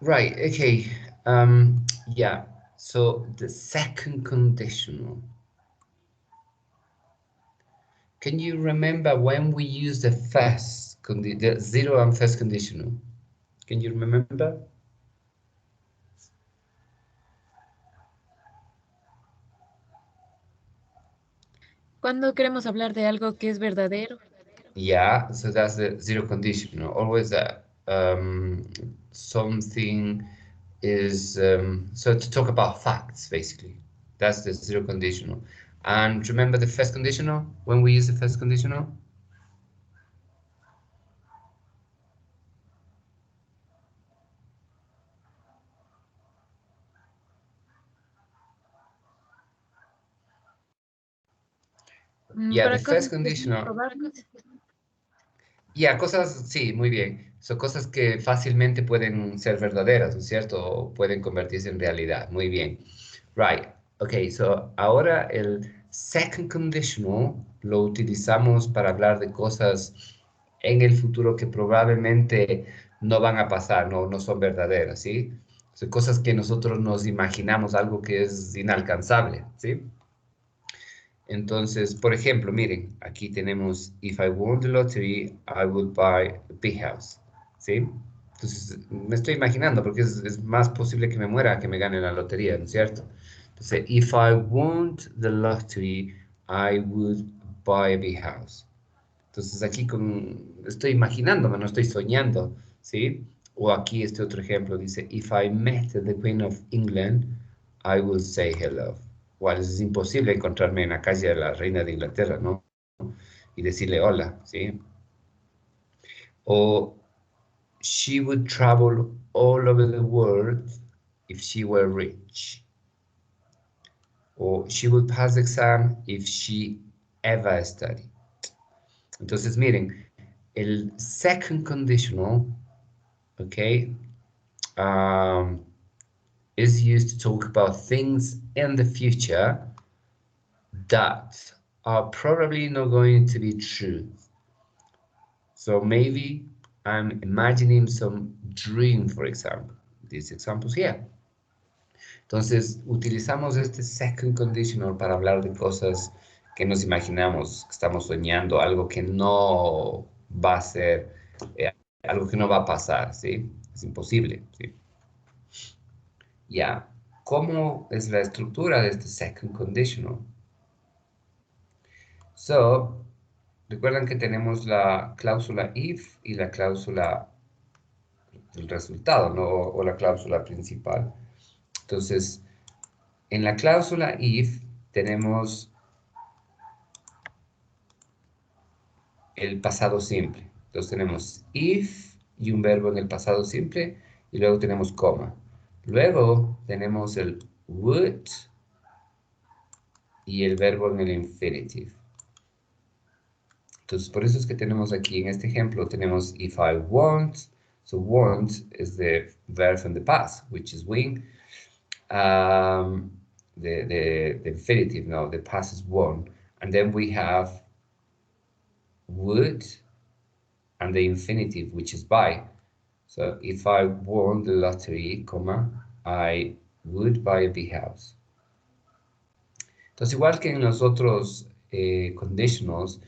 Right, okay. Yeah, so the second conditional. Can you remember when we use the zero and first conditional? Can you remember? Cuando queremos hablar de algo que es verdadero, Yeah, so that's the zero conditional. Always that something is so to talk about facts basically. That's the zero conditional. And remember the first conditional when we use the first conditional? Yeah, the para first cosas que son conditional. probables. Ya, cosas, sí, muy bien. Son cosas que fácilmente pueden ser verdaderas, ¿no es cierto? O pueden convertirse en realidad. Muy bien. Right. Okay, so ahora el second conditional lo utilizamos para hablar de cosas en el futuro que probablemente no van a pasar, no son verdaderas, ¿sí? Son cosas que nosotros nos imaginamos, algo que es inalcanzable, ¿sí? Entonces, por ejemplo, miren, aquí tenemos, if I won the lottery, I would buy a big house, ¿sí? Entonces, me estoy imaginando, porque es más posible que me muera que me gane la lotería, ¿no es cierto? Entonces, if I won the lottery, I would buy a big house. Entonces, aquí estoy imaginándome, no estoy soñando, ¿sí? O aquí este otro ejemplo dice, if I met the Queen of England, I will say hello. Igual es imposible encontrarme en la calle de la reina de Inglaterra, ¿no? Y decirle hola, ¿sí? O she would travel all over the world if she were rich. O she would pass the exam if she ever studied. Entonces, miren, el second conditional, okay, um, is used to talk about things in the future that are probably not going to be true. So maybe I'm imagining some dream, for example. These examples here. Entonces, utilizamos este second conditional para hablar de cosas que nos imaginamos, que estamos soñando, algo que no va a ser, algo que no va a pasar, ¿sí? Es imposible, ¿sí? Ya. ¿Cómo es la estructura de este second conditional? So, recuerdan que tenemos la cláusula if y la cláusula del resultado, ¿no? O la cláusula principal. Entonces, en la cláusula if tenemos el pasado simple. Entonces tenemos if y un verbo en el pasado simple y luego tenemos coma. Luego tenemos el would y el verbo en el infinitive. Entonces por eso es que tenemos aquí en este ejemplo, tenemos if I want. So want is the verb in the past, which is win. The infinitive, no, the past is won. And then we have would and the infinitive, which is buy. So if I won the lottery, comma, I would buy a big house. Entonces, igual que en los otros conditionals,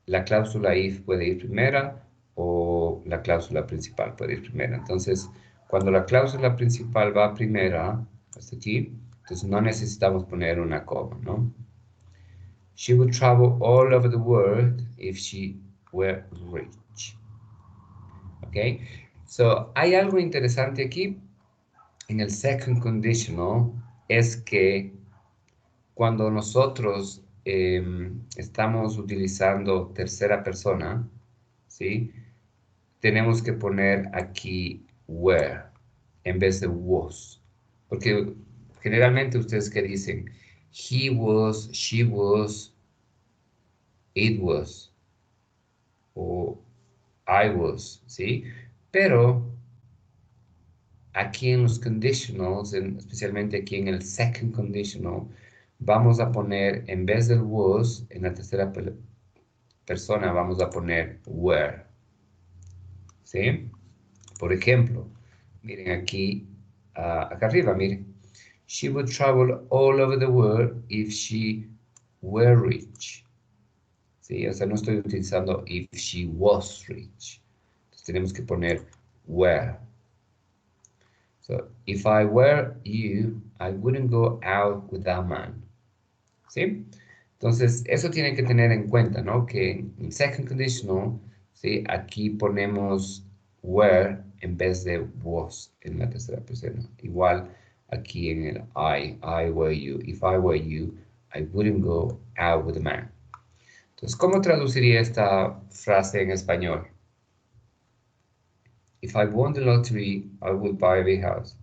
la cláusula if puede ir primera o la cláusula principal puede ir primera. Entonces, cuando la cláusula principal va primera, hasta aquí, entonces no necesitamos poner una coma, ¿no? She would travel all over the world if she were rich. ¿Ok? So, hay algo interesante aquí en el second conditional, es que cuando nosotros estamos utilizando tercera persona, ¿sí? Tenemos que poner aquí were en vez de was. Porque generalmente ustedes que dicen, he was, she was, it was, o I was, ¿sí? Pero aquí en los conditionals, especialmente aquí en el second conditional, vamos a poner, en vez del was, en la tercera persona, vamos a poner were. ¿Sí? Por ejemplo, Miren aquí, acá arriba, miren. She would travel all over the world if she were rich. ¿Sí? O sea, no estoy utilizando if she was rich. Entonces tenemos que poner were. So, if I were you, I wouldn't go out with that man. ¿Sí? Entonces, eso tienen que tener en cuenta, ¿no? Que en second conditional, ¿sí? Aquí ponemos were en vez de was en la tercera persona. Igual aquí en el I were you. If I were you, I wouldn't go out with a man. Entonces, ¿cómo traduciría esta frase en español? If I won the lottery, I would buy a big house.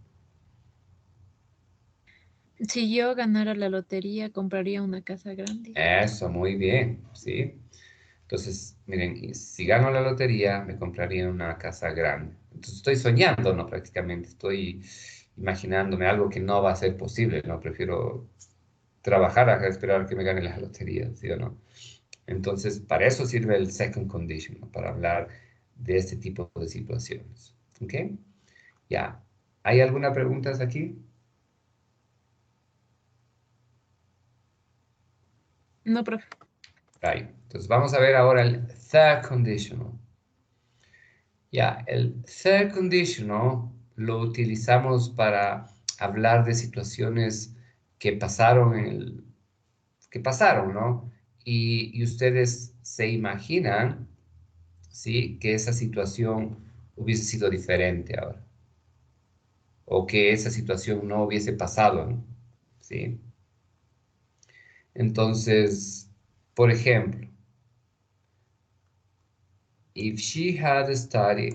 Si yo ganara la lotería, compraría una casa grande. Eso, muy bien, ¿sí? Entonces, miren, si gano la lotería, me compraría una casa grande. Entonces, estoy soñando, ¿no? Prácticamente, estoy imaginándome algo que no va a ser posible, ¿no? Prefiero trabajar a esperar que me gane la lotería, ¿sí o no? Entonces, para eso sirve el second condition, ¿no? Para hablar de este tipo de situaciones, ¿ok? Ya. ¿Hay alguna pregunta aquí? No, profe. Right. Entonces, vamos a ver ahora el third conditional. Ya, el third conditional lo utilizamos para hablar de situaciones que pasaron, que pasaron, ¿no? Y ustedes se imaginan, ¿sí? Que esa situación hubiese sido diferente ahora, o que esa situación no hubiese pasado, ¿no? ¿Sí? Entonces, por ejemplo, if she had studied,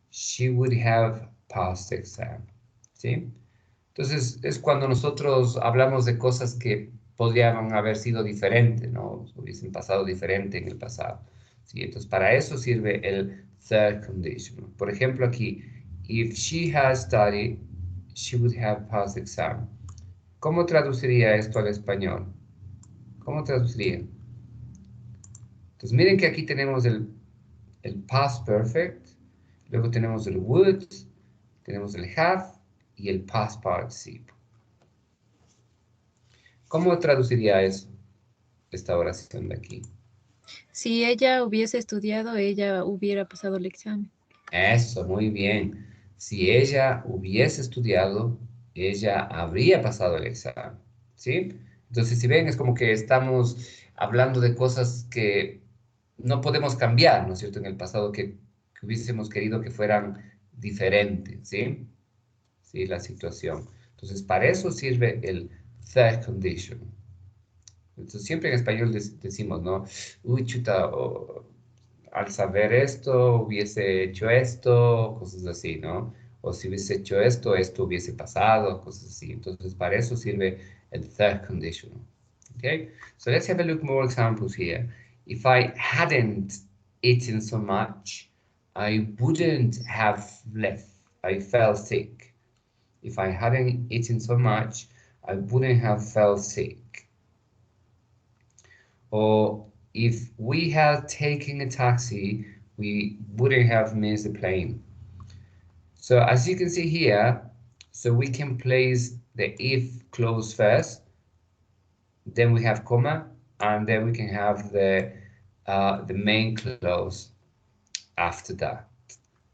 she would have passed the exam, ¿sí? Entonces, es cuando nosotros hablamos de cosas que podrían haber sido diferentes, ¿no? Hubiesen pasado diferente en el pasado. ¿Sí? Entonces, para eso sirve el third conditional. Por ejemplo, aquí, if she had studied, she would have passed the exam. ¿Cómo traduciría esto al español? ¿Cómo traduciría? Entonces, miren que aquí tenemos el past perfect, luego tenemos el would, tenemos el have y el past participle. ¿Cómo traduciría eso? Esta oración de aquí. Si ella hubiese estudiado, ella hubiera pasado el examen. Eso, muy bien. Si ella hubiese estudiado, ella habría pasado el examen, ¿sí? Entonces, si ven, es como que estamos hablando de cosas que no podemos cambiar, ¿no es cierto? En el pasado que hubiésemos querido que fueran diferentes, ¿sí? Sí, la situación. Entonces, para eso sirve el third condition. Entonces, siempre en español decimos, ¿no? Uy, chuta, al saber esto, hubiese hecho esto, cosas así, ¿no? O si hubiese hecho esto, esto hubiese pasado, cosas así. Entonces, para eso sirve el third conditional. Okay? So let's have a look more examples here. If I hadn't eaten so much, I wouldn't have left. I fell sick. If I hadn't eaten so much, I wouldn't have felt sick. Or if we had taken a taxi, we wouldn't have missed the plane. So as you can see here, so we can place the if clause first, then we have comma, and then we can have the main clause after that.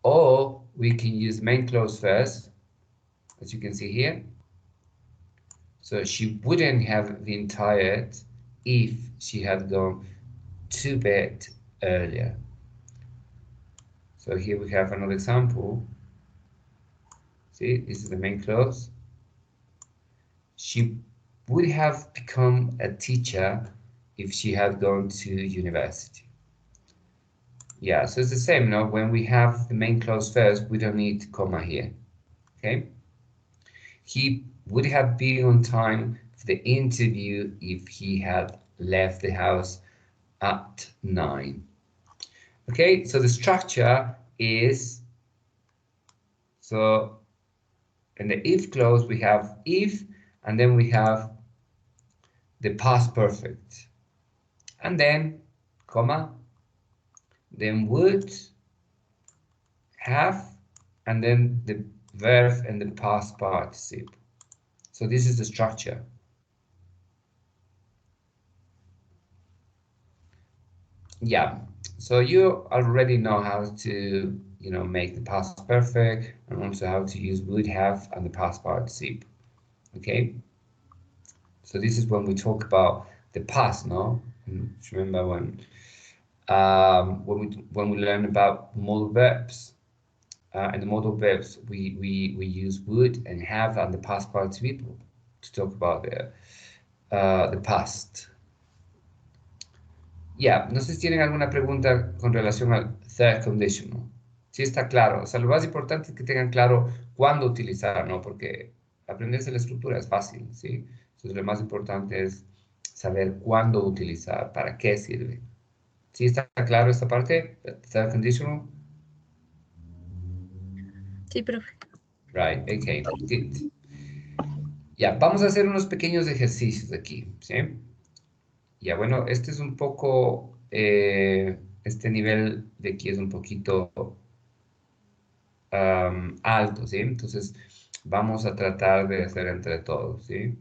Or we can use main clause first, as you can see here. So she wouldn't have been tired if she had gone to bed earlier. So here we have another example. See, this is the main clause. She would have become a teacher if she had gone to university. Yeah, so it's the same, no? When we have the main clause first, we don't need comma here. Okay? He would have been on time for the interview if he had left the house at 9. Okay, so the structure is, so in the if clause we have if, and then we have the past perfect, and then comma, then would, have, and then the verb and the past participle. So this is the structure. Yeah, so you already know how to, make the past perfect, and also how to use would have and the past participle. Okay, so this is when we talk about the past, no? And remember when we learn about modal verbs, and the modal verbs, we use would and have and the past participle to talk about the past. Ya, no sé si tienen alguna pregunta con relación al third conditional. Sí está claro. O sea, lo más importante es que tengan claro cuándo utilizar, ¿no? Porque aprenderse la estructura es fácil, ¿sí? Entonces, lo más importante es saber cuándo utilizar, para qué sirve. ¿Sí está claro esta parte? Third conditional. Sí, profe. Right, okay, good. Ya, vamos a hacer unos pequeños ejercicios aquí, ¿sí? Ya, bueno, este es un poco, este nivel de aquí es un poquito alto, ¿sí? Entonces, vamos a tratar de hacer entre todos, ¿sí?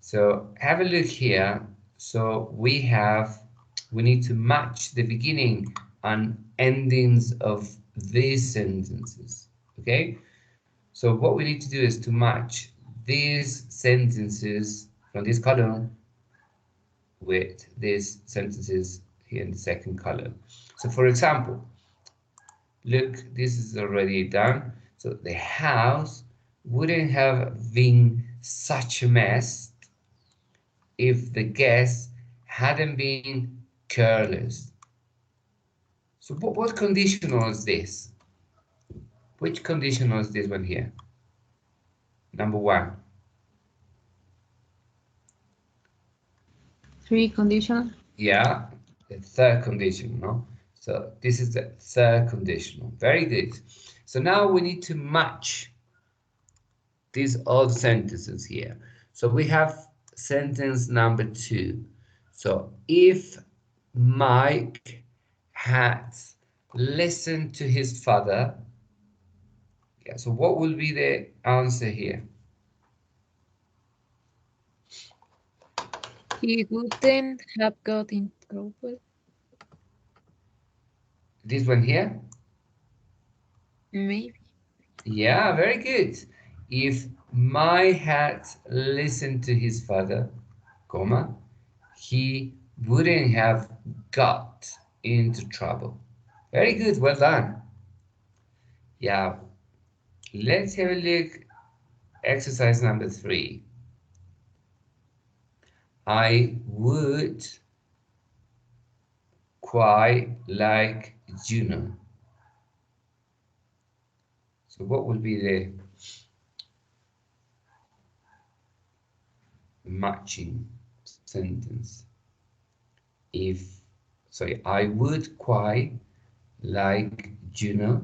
So, have a look here. So, we need to match the beginning and endings of these sentences, okay? So, what we need to do is to match these sentences from this column with these sentences here in the second column. So, for example, look, this is already done. So the house wouldn't have been such a mess if the guests hadn't been careless. So what conditional is this? Which conditional is this one here? Number one. Three conditional. Yeah, the third conditional, no? So this is the third conditional. Very good. So now we need to match these odd sentences here. So we have sentence number 2. So if Mike had listened to his father, yeah, so what will be the answer here? He wouldn't have got in trouble. This one here? Maybe. Yeah, very good. If Mike had listened to his father, comma, he wouldn't have got into trouble. Very good, well done. Yeah, let's have a look. Exercise number 3. I would quite like Juno. So what would be the matching sentence? If, sorry, I would quite like Juno.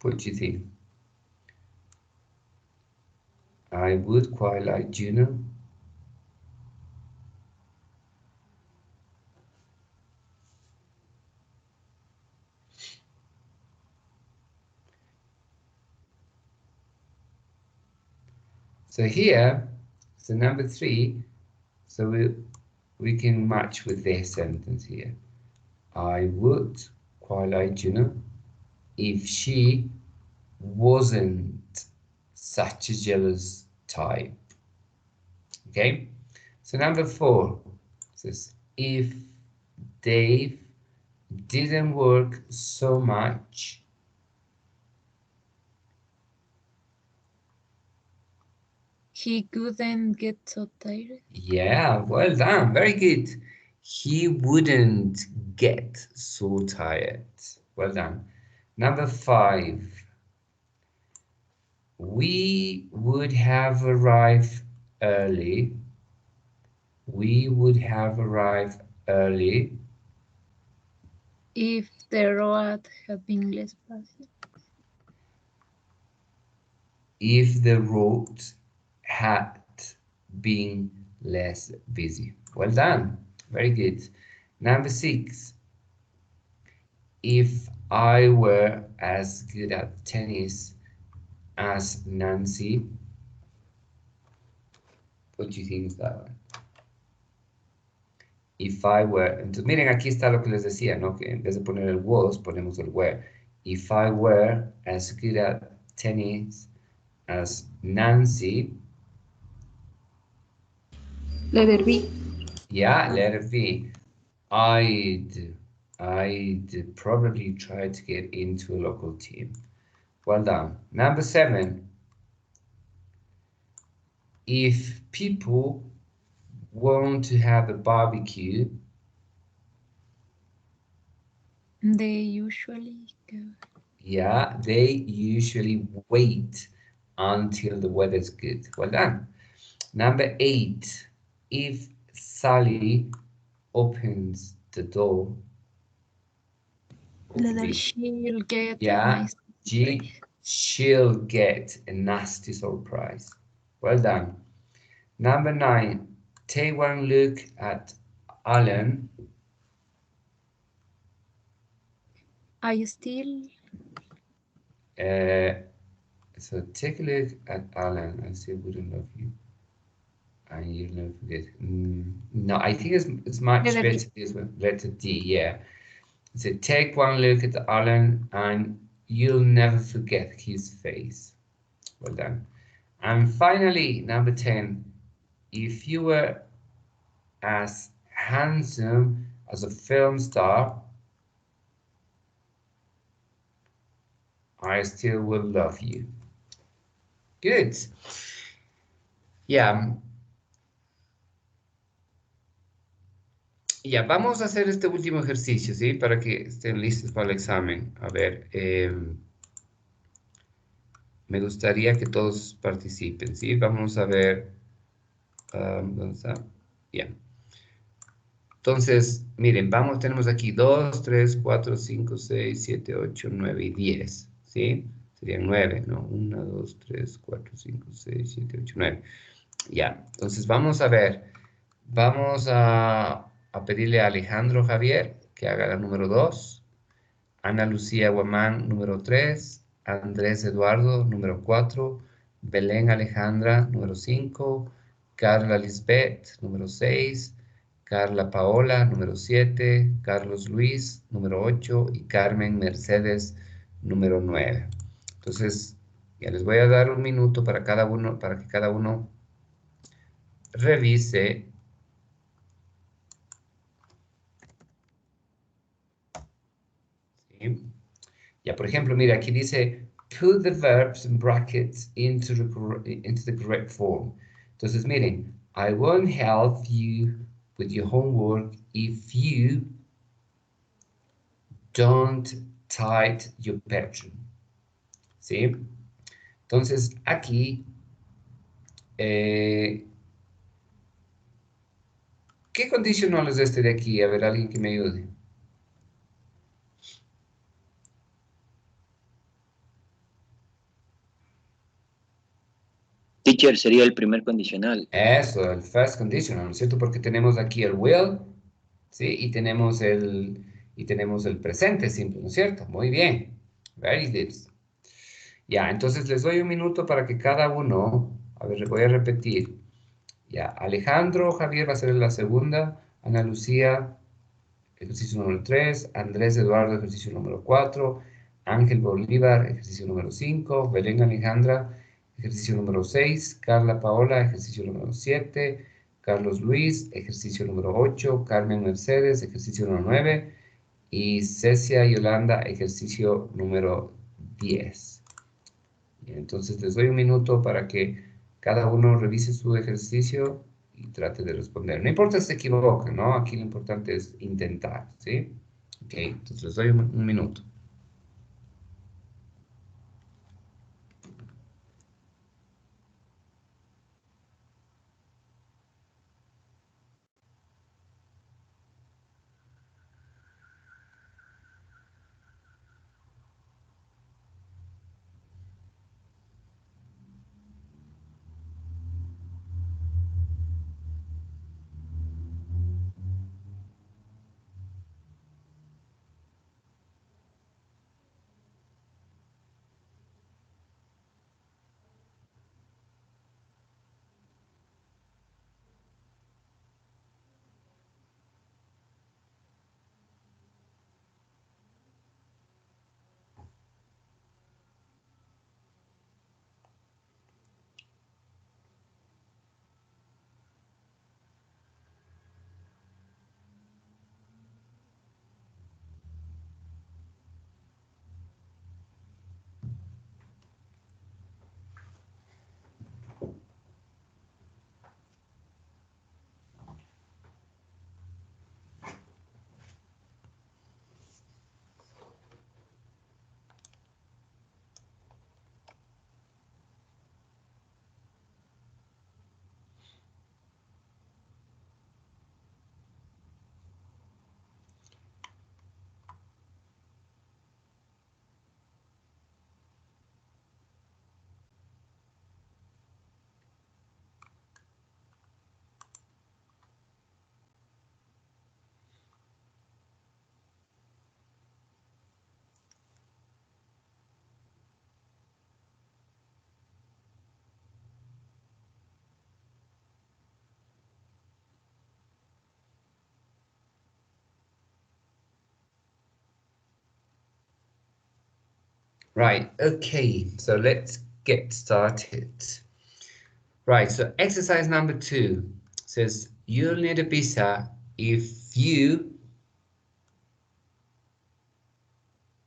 What do you think? I would quite like Juno. So here, so number 3, so we can match with this sentence here. I would quite like Juno if she wasn't such a jealous type. Okay, so number 4 says if Dave didn't work so much. He couldn't get so tired. Yeah, well done, very good. He wouldn't get so tired. Well done. Number 5, we would have arrived early. We would have arrived early If the road had been less busy. if the road had been less busy. Well done. Very good. Number 6, if I were as good at tennis as Nancy, what do you think is that one? If I were, entonces miren, aquí está lo que les decía, ¿no? Que en vez de poner el was, ponemos el were. If I were as good at tennis as Nancy, Letter B. yeah, letter B, I'd probably try to get into a local team. Well done. Number 7, if people want to have a barbecue, They usually go. yeah, they usually wait until the weather's good. Well done. Number 8, if Sally opens the door, what could Letter be? she'll get a Yeah, nice she, surprise. she'll get a nasty surprise. Well done. Number 9, take one look at Alan. I still Uh, so take a look at Alan and say, wouldn't love you. And you'll never forget. No, I think it's much letter D. better this one. Letter D, yeah. So take one look at Alan and you'll never forget his face. Well done. And finally, number 10, if you were as handsome as a film star, I still will love you. Good. Ya, ya, vamos a hacer este último ejercicio, ¿sí? Para que estén listos para el examen. A ver, me gustaría que todos participen, ¿sí? Vamos a ver, ¿dónde está? Ya. Entonces, miren, vamos, tenemos aquí 2, 3, 4, 5, 6, 7, 8, 9 y 10, ¿sí? Serían 9, ¿no? 1, 2, 3, 4, 5, 6, 7, 8, 9. Ya, entonces vamos a ver. Vamos a pedirle a Alejandro Javier que haga la número 2, Ana Lucía Guamán número 3, Andrés Eduardo número 4, Belén Alejandra número 5, Carla Lisbeth número 6, Carla Paola número 7, Carlos Luis número 8 y Carmen Mercedes número 9. Entonces, ya les voy a dar un minuto para cada uno, para que cada uno revise. ¿Sí? Ya, por ejemplo, mira, aquí dice, put the verbs in brackets into the correct form. Entonces, miren, I won't help you with your homework if you don't tithe your bedroom. ¿Sí? Entonces, aquí, eh, ¿qué condicional es este de aquí? A ver, alguien que me ayude. Teacher sería el primer condicional. Eso, el first conditional, ¿no es cierto? Porque tenemos aquí el will, ¿sí? Y tenemos el presente simple, ¿no es cierto? Muy bien. Very good. Ya, entonces les doy un minuto para que cada uno, a ver, voy a repetir. Ya, Alejandro Javier va a ser la segunda, Ana Lucía ejercicio número 3, Andrés Eduardo, ejercicio número 4, Ángel Bolívar, ejercicio número 5, Belén Alejandra, ejercicio número 6, Carla Paola, ejercicio número 7, Carlos Luis, ejercicio número 8, Carmen Mercedes, ejercicio número 9 y Cecia Yolanda, ejercicio número 10. Entonces les doy un minuto para que cada uno revise su ejercicio y trate de responder. No importa si se equivoquen, ¿no? Aquí lo importante es intentar, ¿sí? Ok, entonces les doy un minuto. Right, okay, so let's get started. Right, so exercise number 2 says you'll need a visa if you.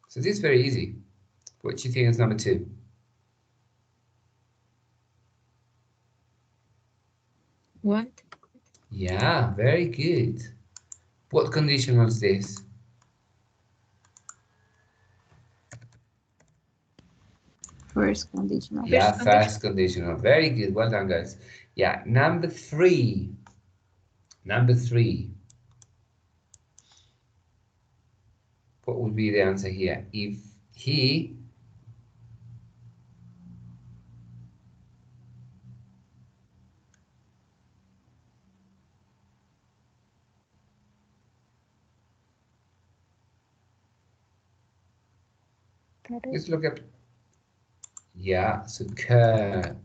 So this is very easy. What do you think is number 2? What? Yeah, very good. What condition was this? First conditional. Yeah, First condition. first conditional. Very good. Well done, guys. Yeah, number 3. Number 3. What would be the answer here? If he. Let's look up. Yeah, so cur.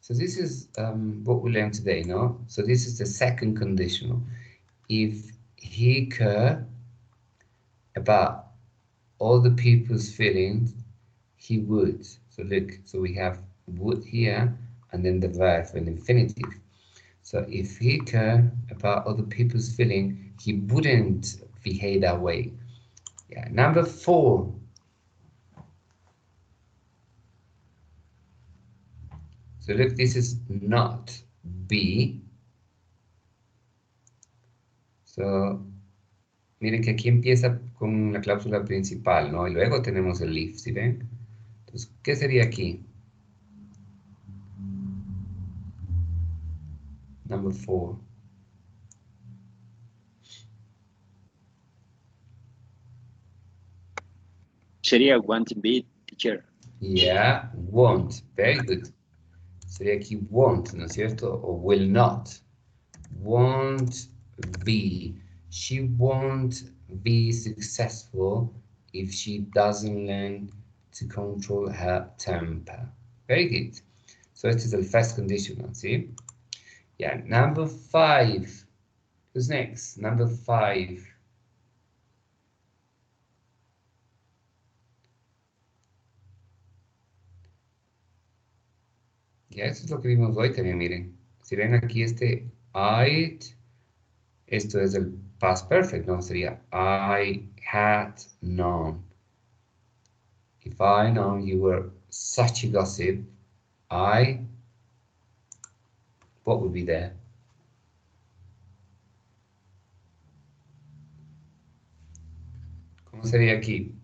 So this is what we learned today, no? So this is the second conditional. If he care about all the people's feelings, he would. So look, so we have would here, and then the verb in infinitive. So if he care about other people's feeling, he wouldn't behave that way. Yeah. Number 4. So look, this is not be. So miren que aquí empieza con la cláusula principal, ¿no? Y luego tenemos el if, ¿sí ven? Entonces, ¿qué sería aquí? Number 4. Sería want to be teacher. Yeah, won't. Very good. Sería aquí won't, ¿no es cierto? O will not. Won't be. She won't be successful if she doesn't learn to control her temper. Very good. So este es el first conditional, ¿sí? Yeah, number 5. Who's next? Number 5. Ya, eso es lo que vimos hoy también, miren. Si ven aquí este I'd, esto es el past perfect, ¿no? Sería I had known. If I known you were such a gossip, what would be there? ¿Cómo sería aquí?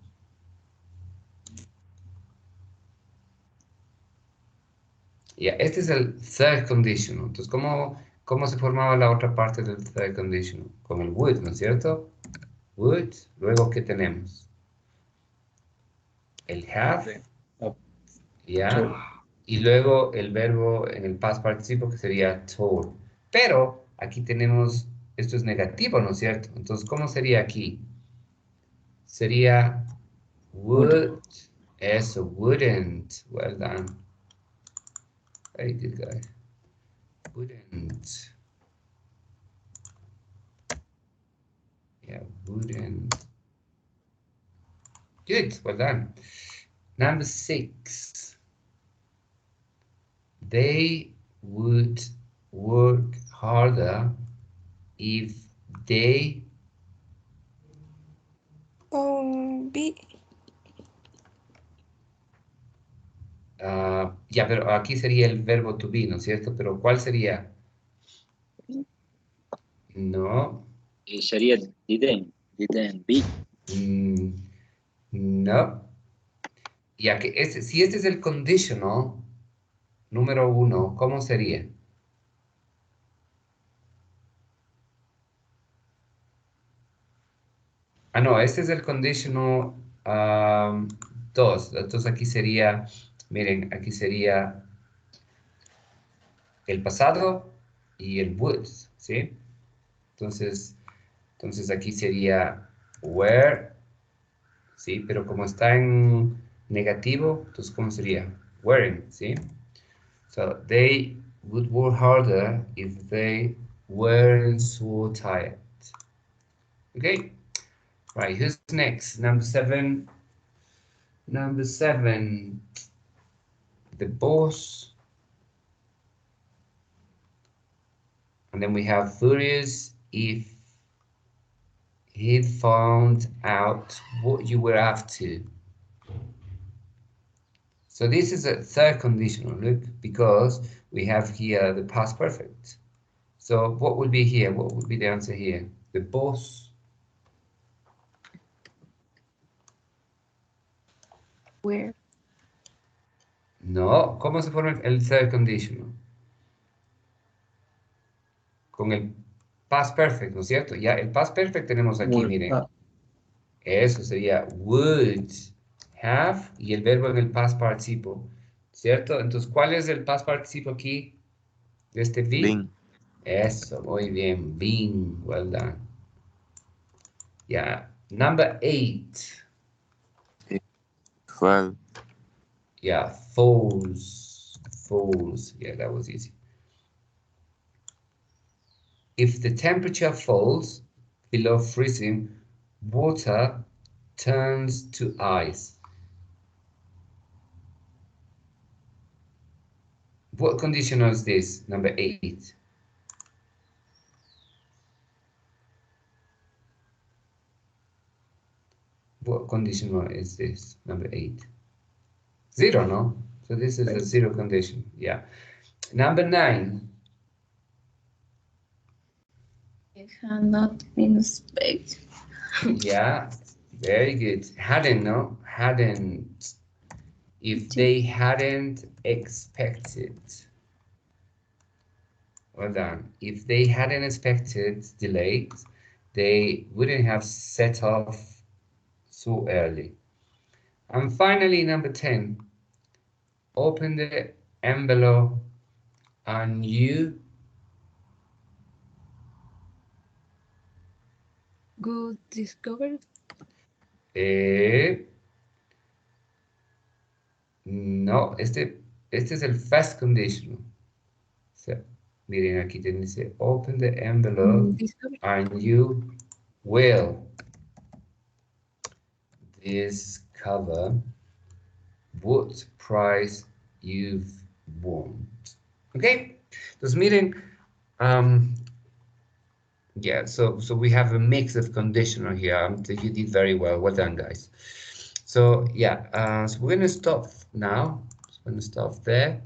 Ya, este es el third conditional. Entonces, ¿cómo se formaba la otra parte del third conditional? Con el would, ¿no es cierto? Would. Luego, ¿qué tenemos? El have. ¿Ya? Y luego el verbo en el past participle que sería told. Pero aquí tenemos, esto es negativo, ¿no es cierto? Entonces, ¿cómo sería aquí? Sería would. Eso, wouldn't. Well done. Very good guy. Wouldn't. Yeah, wouldn't. Good, well done. Number 6. They would work harder if they. Be. Ya, pero aquí sería el verbo to be, ¿no es cierto? Pero ¿cuál sería? No. Sería didn't be. No. Ya que si este es el conditional número 1, ¿cómo sería? Ah, no, este es el conditional 2. Entonces aquí sería, miren, aquí sería el pasado y el would, ¿sí? Entonces aquí sería were, ¿sí? Pero como está en negativo, entonces ¿cómo sería? Weren't, ¿sí? So they would work harder if they weren't so tired. Okay? Right, who's next? Number 7. Number 7, the boss. And then we have furious if he'd found out what you were up to. So this is a third conditional, look, because we have here the past perfect. So what would be here? What would be the answer here? The boss. Where? No, ¿cómo se forma el third conditional? Con el past perfect, ¿no es cierto? Ya el past perfect tenemos aquí, miren. Eso sería would have y el verbo en el past participle, ¿cierto? Entonces, ¿cuál es el past participle aquí? De este be. Been. Eso, muy bien. Been, well done. Yeah. Number 8. Fall. Yeah, falls. Falls. Yeah, that was easy. If the temperature falls below freezing, water turns to ice. What conditional is this? Number 8. What conditional is this? Number 8. 0, no? So this is a 0 condition. Yeah. Number 9. It had not been expected. Yeah, very good. Hadn't, no? Hadn't. If they hadn't expected. Well done. If they hadn't expected delays, they wouldn't have set off so early. And finally, number 10. Open the envelope and you Good discovered. No, este es el first conditional. O sea, miren, aquí te dice open the envelope Discovered. and you will discover what prize you've won. Okay, entonces miren, yeah, so we have a mix of conditional here. You did very well. Well done, guys. So yeah, so we're gonna stop now. So we're gonna stop there.